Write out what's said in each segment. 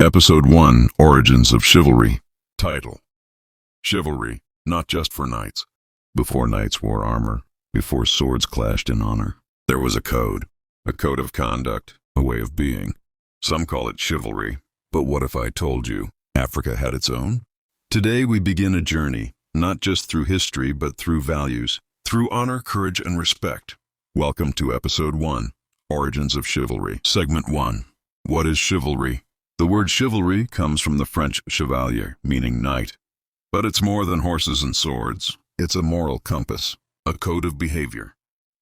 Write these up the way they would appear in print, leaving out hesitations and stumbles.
Episode 1, Origins of Chivalry. Title: Chivalry, not just for knights. Before knights wore armor, before swords clashed in honor, there was a code of conduct, a way of being. Some call it chivalry, but what if I told you Africa had its own? Today we begin a journey, not just through history but through values, through honor, courage, and respect. Welcome to Episode 1, Origins of Chivalry. Segment 1. What is chivalry? The word chivalry comes from the French chevalier, meaning knight. But it's more than horses and swords. It's a moral compass, a code of behavior.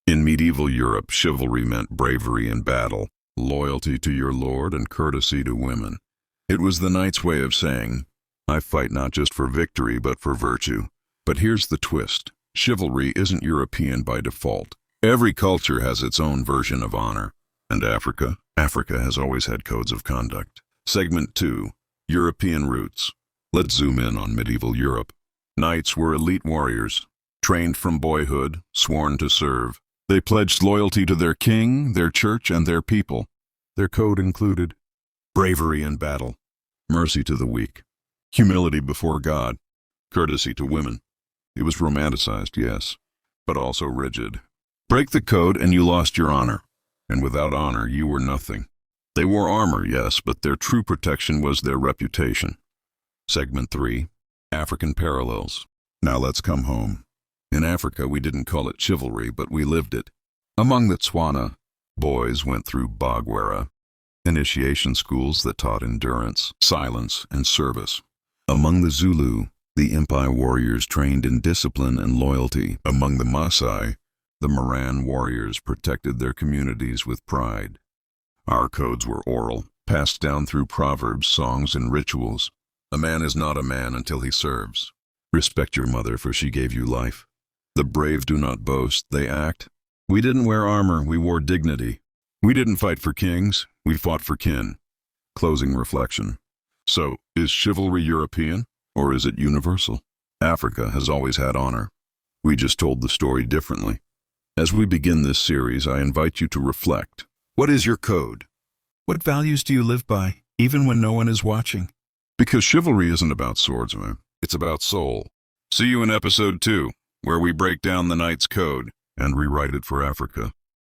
In medieval Europe, chivalry meant bravery in battle, loyalty to your lord, and courtesy to women. It was the knight's way of saying, I fight not just for victory but for virtue. But here's the twist. Chivalry isn't European by default. Every culture has its own version of honor. And Africa has always had codes of conduct. Segment 2. European Roots. Let's zoom in on medieval Europe. Knights were elite warriors, trained from boyhood, sworn to serve. They pledged loyalty to their king, their church, and their people. Their code included bravery in battle, mercy to the weak, humility before God, courtesy to women. It was romanticized, yes, but also rigid. Break the code and you lost your honor, and without honor you were nothing. They wore armor, yes, but their true protection was their reputation. Segment 3. African Parallels. Now let's come home. In Africa, we didn't call it chivalry, but we lived it. Among the Tswana, boys went through Bagwera, initiation schools that taught endurance, silence, and service. Among the Zulu, the Impi warriors trained in discipline and loyalty. Among the Maasai, the Moran warriors protected their communities with pride. Our codes were oral, passed down through proverbs, songs, and rituals. A man is not a man until he serves. Respect your mother, for she gave you life. The brave do not boast, they act. We didn't wear armor, we wore dignity. We didn't fight for kings, we fought for kin. Closing reflection. So, is chivalry European, or is it universal? Africa has always had honor. We just told the story differently. As we begin this series, I invite you to reflect. What is your code? What values do you live by, even when no one is watching? Because chivalry isn't about swordsmen, it's about soul. See you in Episode 2, where we break down the knight's code and rewrite it for Africa.